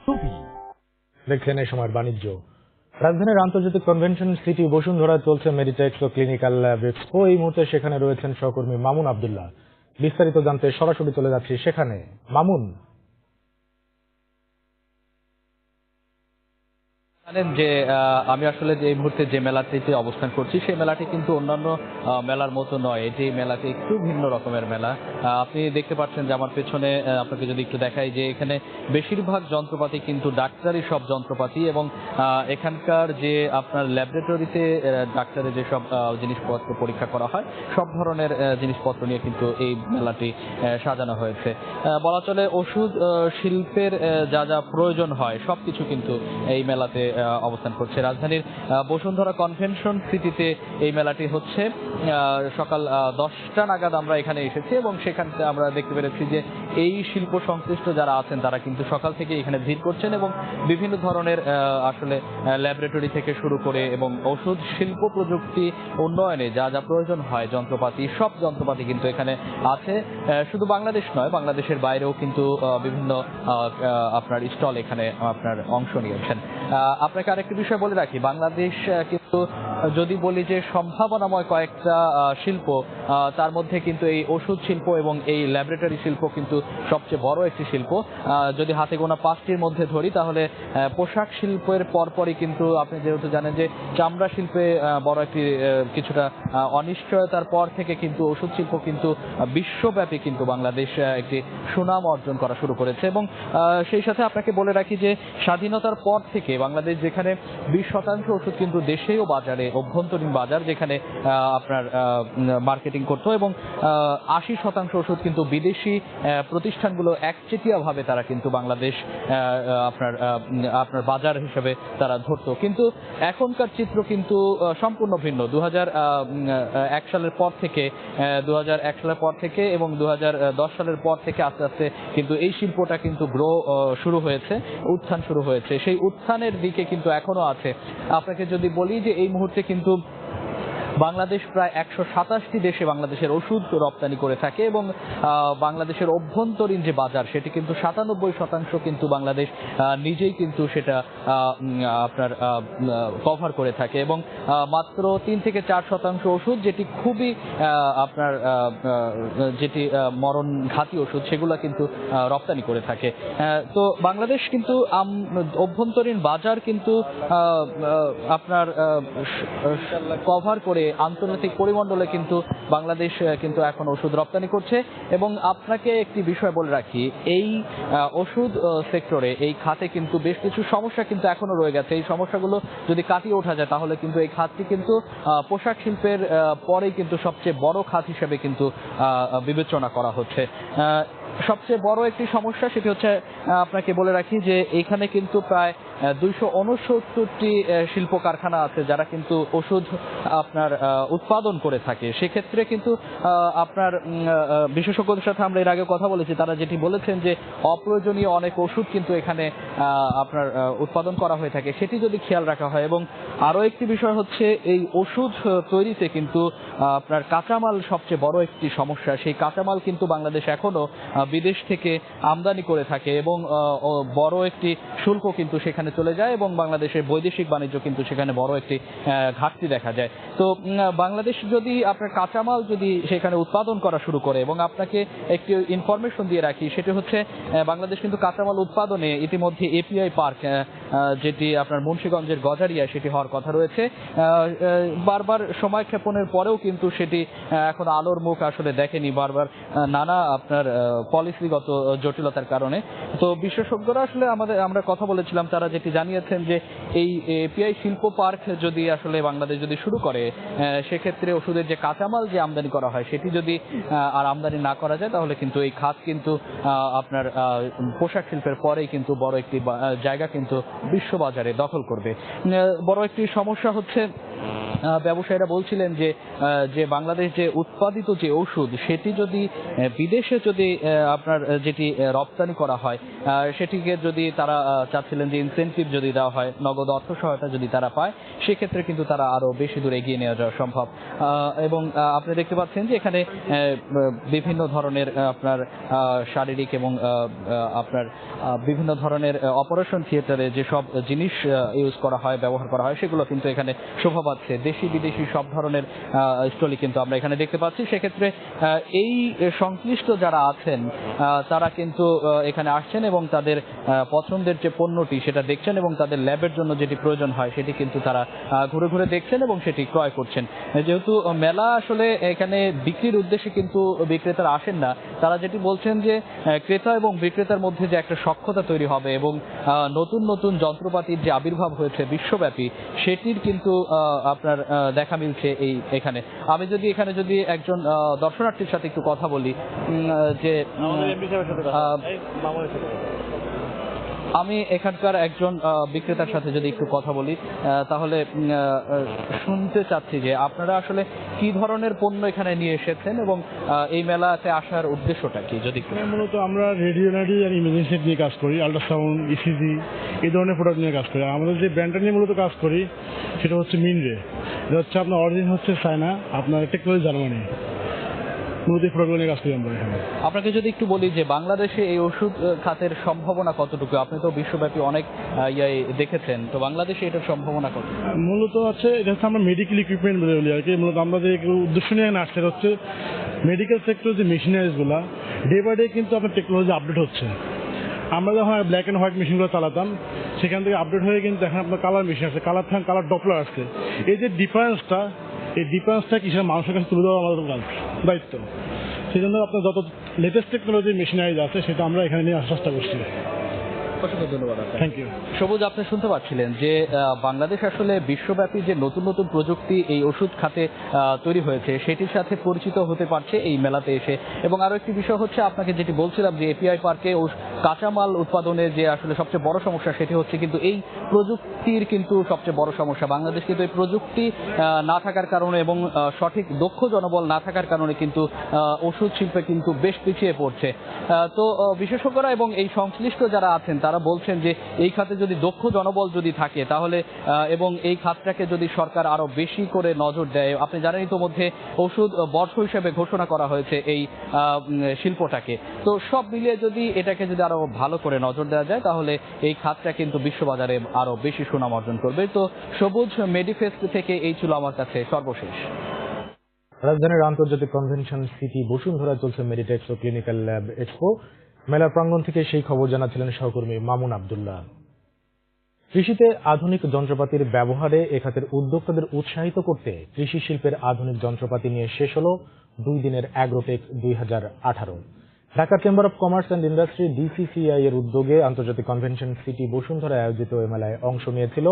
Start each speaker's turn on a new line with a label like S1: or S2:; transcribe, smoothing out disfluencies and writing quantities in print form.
S1: টুপি। দেখছেন এই সময়ের বাণিজ্য। রাজধানীর আন্তর্জাতিক কনভেনশন সিটি বসুন্ধরায় চলছে মেডিটেক্স ও ক্লিনিক্যাল ল্যাব এক্সপো। এই মুহূর্তে সেখানে রয়েছেন সহকর্মী মামুন আব্দুল্লাহ। বিস্তারিত জানতে সরাসরি চলে যাচ্ছি সেখানে। মামুন,
S2: জানেন যে আমি আসলে যে এই মুহূর্তে যে মেলাটিতে অবস্থান করছি সেই মেলাটি কিন্তু অন্যান্য মেলার মতো নয়। এটি মেলাটি একটু ভিন্ন রকমের মেলা। আপনি দেখতে পাচ্ছেন যে আমার পেছনে আপনাকে যদি একটু দেখাই যে এখানে বেশিরভাগ যন্ত্রপাতি কিন্তু ডাক্তারি সব যন্ত্রপাতি এবং এখানকার যে আপনার ল্যাবরেটরিতে ডাক্তারের যেসব জিনিসপত্র পরীক্ষা করা হয় সব ধরনের জিনিসপত্র নিয়ে কিন্তু এই মেলাটি সাজানো হয়েছে। বলা চলে ওষুধ শিল্পের যা যা প্রয়োজন হয় সবকিছু কিন্তু এই মেলাতে অবস্থান করছে। রাজধানীর বসুন্ধরা কনভেনশন সিটিতে এই মেলাটি হচ্ছে। সকাল 10টা নাগাদ আমরা এখানে এসেছি এবং সেখানে আমরা দেখতে পেরেছি যে এই শিল্প সংশ্লিষ্ট যারা আছেন তারা কিন্তু সকাল থেকে এখানে ভিড় করছেন এবং বিভিন্ন ধরনের আসলে ল্যাবরেটরি থেকে শুরু করে এবং ওষুধ শিল্প প্রযুক্তি উন্নয়নে যা যা প্রয়োজন হয় যন্ত্রপাতি সব যন্ত্রপাতি কিন্তু এখানে আছে। শুধু বাংলাদেশ নয়, বাংলাদেশের বাইরেও কিন্তু বিভিন্ন আপনার স্টল এখানে আপনার অংশ নিয়েছেন। আপনাকে আরেকটি বিষয় বলে রাখি, বাংলাদেশ কিন্তু যদি বলি যে সম্ভাবনাময় কয়েকটা শিল্প, তার মধ্যে কিন্তু এই ওষুধ শিল্প এবং এই ল্যাবরেটরি শিল্প কিন্তু সবচেয়ে বড় একটি শিল্প। যদি হাতে গোনা 5টির মধ্যে ধরি তাহলে পোশাক শিল্পের পরপরই কিন্তু আপনি যেহেতু জানেন যে চামড়া শিল্পে বড় একটি কিছুটা অনিশ্চয়তার পর থেকে কিন্তু ওষুধ শিল্প কিন্তু বিশ্বব্যাপী কিন্তু বাংলাদেশ একটি সুনাম অর্জন করা শুরু করেছে এবং সেই সাথে আপনাকে বলে রাখি যে স্বাধীনতার পর থেকে বাংলাদেশ যেখানে 20% ওষুধ কিন্তু দেশেও বাজারে অভ্যন্তরীণ বাজার যেখানে আপনার মার্কেটিং করতো এবং 80% ওষুধ কিন্তু বিদেশি প্রতিষ্ঠানগুলো একচেটিয়াভাবে তারা কিন্তু বাংলাদেশ আপনার বাজার হিসেবে তারা ধরতো। কিন্তু এখনকার চিত্র কিন্তু সম্পূর্ণ ভিন্ন। 2001 সালের পর থেকে এবং 2010 সালের পর থেকে আস্তে আস্তে কিন্তু এই শিল্পটা কিন্তু শুরু হয়েছে, উত্থান শুরু হয়েছে। সেই উত্থানের দিকে কিন্তু এখনো আছে। আপনাকে যদি বলি যে এই মুহূর্তে কিন্তু বাংলাদেশ প্রায় 127টি দেশে বাংলাদেশের ওষুধ রপ্তানি করে থাকে এবং বাংলাদেশের অভ্যন্তরীণ যে বাজার সেটি কিন্তু 97% কিন্তু বাংলাদেশ নিজেই কিন্তু সেটা আপনার কভার করে থাকে এবং মাত্র 3 থেকে 4% ওষুধ যেটি খুবই আপনার যেটি মরণঘাতী ওষুধ সেগুলো কিন্তু রপ্তানি করে থাকে। তো বাংলাদেশ কিন্তু অভ্যন্তরীণ বাজার কিন্তু আপনার কভার করে আন্তর্জাতিক পরিমণ্ডলে কিন্তু বাংলাদেশ কিন্তু এখন ওষুধ রপ্তানি করছে। এবং আপনাকে একটি বিষয় বলে রাখি, এই ওষুধ সেক্টরে এই খাতে কিন্তু বেশ কিছু সমস্যা কিন্তু এখনো রয়ে গেছে। এই সমস্যাগুলো যদি কাটিয়ে ওঠা যায় তাহলে কিন্তু এই খাতটি কিন্তু পোশাক শিল্পের পরেই কিন্তু সবচেয়ে বড় খাত হিসেবে কিন্তু বিবেচনা করা হচ্ছে। সবচেয়ে বড় একটি সমস্যা সেটি হচ্ছে আপনাকে বলে রাখি যে এখানে কিন্তু প্রায় 269টি শিল্প কারখানা আছে যারা কিন্তু ওষুধ আপনার উৎপাদন করে থাকে। সেক্ষেত্রে কিন্তু আপনার বিশেষজ্ঞদের সাথে আমরা এর আগে কথা বলেছি, তারা যেটি বলেছেন যে অপ্রয়োজনীয় অনেক ওষুধ কিন্তু এখানে আপনার উৎপাদন করা হয়ে থাকে, সেটি যদি খেয়াল রাখা হয়। এবং আরও একটি বিষয় হচ্ছে এই ওষুধ তৈরিতে কিন্তু আপনার কাঁচামাল সবচেয়ে বড় একটি সমস্যা। সেই কাঁচামাল কিন্তু বাংলাদেশ এখনো বিদেশ থেকে আমদানি করে থাকে এবং বড় একটি শুল্ক কিন্তু সেখানে চলে যায় এবং বাংলাদেশের বৈদেশিক বাণিজ্য কিন্তু সেখানে বড় একটি ঘাটতি দেখা যায়। তো বাংলাদেশ যদি আপনার কাঁচামাল যদি সেখানে উৎপাদন করা শুরু করে, এবং আপনাকে একটি ইনফরমেশন দিয়ে রাখি সেটি হচ্ছে বাংলাদেশ কিন্তু কাঁচামাল উৎপাদনে ইতিমধ্যে এপিআই পার্ক যেটি আপনার মুন্সিগঞ্জের গজারিয়ায় সেটি হওয়ার কথা রয়েছে। বারবার সময় ক্ষেপণের পরেও কিন্তু সেটি এখন আলোর মুখ আসলে দেখেনি, বারবার নানা আপনার পলিসিগত জটিলতার কারণে। তো বিশেষজ্ঞরা আসলে আমরা কথা বলেছিলাম, তারা যেটি জানিয়েছেন যে এই এপিআই শিল্প পার্ক যদি আসলে বাংলাদেশ যদি শুরু করে সেক্ষেত্রে ওষুধের যে কাঁচামাল যে আমদানি করা হয় সেটি যদি আর আমদানি না করা যায় তাহলে কিন্তু এই খাত কিন্তু আপনার পোশাক শিল্পের পরেই কিন্তু বড় একটি জায়গা কিন্তু বিশ্ববাজারে দখল করবে। বড় একটি সমস্যা হচ্ছে ব্যবসায়ীরা বলছিলেন যে যে বাংলাদেশ যে উৎপাদিত যে ওষুধ সেটি যদি বিদেশে যদি আপনার যেটি রপ্তানি করা হয় সেটিকে যদি তারা চাচ্ছিলেন যে ইনসেনটিভ যদি দেওয়া হয়, নগদ অর্থ সহায়তা যদি তারা পায়, সেক্ষেত্রে কিন্তু তারা আরো বেশি দূর এগিয়ে নিয়ে যাওয়া সম্ভব। এবং আপনি দেখতে পাচ্ছেন যে এখানে বিভিন্ন ধরনের আপনার শারীরিক এবং আপনার বিভিন্ন ধরনের অপারেশন থিয়েটারে যেসব জিনিস ইউজ করা হয়, ব্যবহার করা হয়, সেগুলো কিন্তু এখানে শোভা পাচ্ছে। দেশি বিদেশি সব ধরনের স্টলই কিন্তু আমরা এখানে দেখতে পাচ্ছি। সেক্ষেত্রে এই সংশ্লিষ্ট যারা আছেন তারা কিন্তু এখানে আসছেন এবং তাদের পছন্দের যে পণ্যটি সেটা দেখছেন এবং তাদের ল্যাবের জন্য যেটি প্রয়োজন হয় সেটি কিন্তু তারা ঘুরে ঘুরে দেখছেন এবং সেটি ক্রয় করছেন। যেহেতু মেলা আসলে এখানে বিক্রির উদ্দেশ্যে কিন্তু বিক্রেতারা আসেন না, তারা যেটি বলছেন যে ক্রেতা এবং বিক্রেতার মধ্যে যে একটা সখ্যতা তৈরি হবে এবং নতুন নতুন যন্ত্রপাতির যে আবির্ভাব হয়েছে বিশ্বব্যাপী সেটির কিন্তু আপনার দেখা মিলছে এখানে। আমি যদি এখানে যদি একজন দর্শনার্থীর সাথে একটু কথা বলি, যে আমি এখানকার একজন বিক্রেতার সাথে যদি একটু কথা বলি তাহলে শুনতে চাচ্ছি যে আপনারা আসলে কি ধরনের পণ্য এখানে নিয়ে এসেছেন এবং এই মেলাতে আসার উদ্দেশ্যটা কি যদি
S3: মূলত আমরা রেডিওলজি আর ইমেজিং সেট নিয়ে কাজ করি, আল্ট্রাসাউন্ড, ইসিজি এই ধরনের প্রোডাক্ট নিয়ে কাজ করি। আমাদের যে ব্র্যান্ডটা নিয়ে মূলত কাজ করি সেটা হচ্ছে মিনরে, এটা হচ্ছে আপনার অরিজিন হচ্ছে চায়না, আপনার টেকনোলজি জার্মানি।
S2: আপনাকে যদি একটু বলি যে বাংলাদেশে এই ওষুধ খাতের সম্ভাবনা কতটুকু, আপনি তো বিশ্বব্যাপী অনেক দেখেছেন, তো বাংলাদেশে এটার সম্ভাবনা কত?
S3: মূলত হচ্ছে এটা হচ্ছে আমরা মেডিকেল ইকুইপমেন্ট বলি আর কি। মূলত আমরা যে উদ্দেশ্য নিয়ে আসছে হচ্ছে মেডিকেল সেক্টর যে মেশিনারিজ গুলা ডে বাই ডে কিন্তু আপনার টেকনোলজি আপডেট হচ্ছে। আমরা যখন ব্ল্যাক অ্যান্ড হোয়াইট মেশিনগুলো চালাতাম সেখান থেকে আপডেট হয়ে কিন্তু এখন আপনার কালার মেশিন আছে, কালার থেকে কালার ডপলার আসছে। এই যে ডিফারেন্সটা, এই ডিফারেন্সটা কিসের মানুষের কাছে তুলে দেওয়া আমাদের দায়িত্ব। সেই জন্য আপনার যত লেটেস্ট টেকনোলজি মেশিনারিজ আছে সেটা আমরা এখানে নিয়ে আসার চেষ্টা করছি।
S2: অসংখ্য ধন্যবাদ।
S3: Thank you.
S2: সবুজ, আপনি শুনতে পাচ্ছিলেন যে বাংলাদেশ আসলে বিশ্বব্যাপী যে নতুন নতুন প্রযুক্তি এই ওষুধ খাতে তৈরি হয়েছে সেটির সাথে পরিচিত হতে পারছে এই মেলাতে এসে। এবং আরো একটি বিষয় হচ্ছে আপনাকে যেটি বলছিলাম যে এপিআই পার্কে কাঁচামাল উৎপাদনে যে আসলে সবচেয়ে বড় সমস্যা সেটি হচ্ছে কিন্তু এই প্রযুক্তির কিন্তু সবচেয়ে বড় সমস্যা। বাংলাদেশ কিন্তু এই প্রযুক্তি না থাকার কারণে এবং সঠিক দক্ষ জনবল না থাকার কারণে কিন্তু ওষুধ শিল্পে কিন্তু বেশ পিছিয়ে পড়ছে। তো বিশেষজ্ঞরা এবং এই সংশ্লিষ্ট যারা আছেন তারা বলছেন যে এই খাতে যদি দক্ষ জনবল যদি থাকে তাহলে এবং এই খাতটাকে যদি সরকার আরো বেশি করে নজর দেয়, আপনি জানেন ইতোমধ্যে ওষুধ বর্ষ হিসেবে ঘোষণা করা হয়েছে এই শিল্পটাকে, তো সব মিলিয়ে যদি এটাকে যদি আরো ভালো করে নজর দেওয়া যায় তাহলে এই খাতটা কিন্তু বিশ্ববাজারে আরো বেশি সুনাম অর্জন করবে। তো সবুজ, মেডিফেস্ট থেকে এই ছিল আমার কাছে সর্বশেষ।
S1: রাজধানীর আন্তর্জাতিক কনভেনশন সিটি বসুন্ধরায় চলছে মেডিটেক্স ও ক্লিনিক্যাল ল্যাব এক্সপো। মেলার প্রাঙ্গণ থেকে সেই খবর জানাচ্ছিলেন সহকর্মী মামুন আব্দুল্লাহ। কৃষিতে আধুনিক যন্ত্রপাতির ব্যবহারে এ খাতের উদ্যোক্তাদের উৎসাহিত করতে কৃষি শিল্পের আধুনিক যন্ত্রপাতি নিয়ে শেষ হল 2 দিনের agrotech 2018। Dhaka chamber of commerce and industry DCCI এর উদ্যোগে আন্তর্জাতিক কনভেনশন সিটি বসুন্ধরায় আয়োজিত এ মেলায় অংশ নিয়েছিল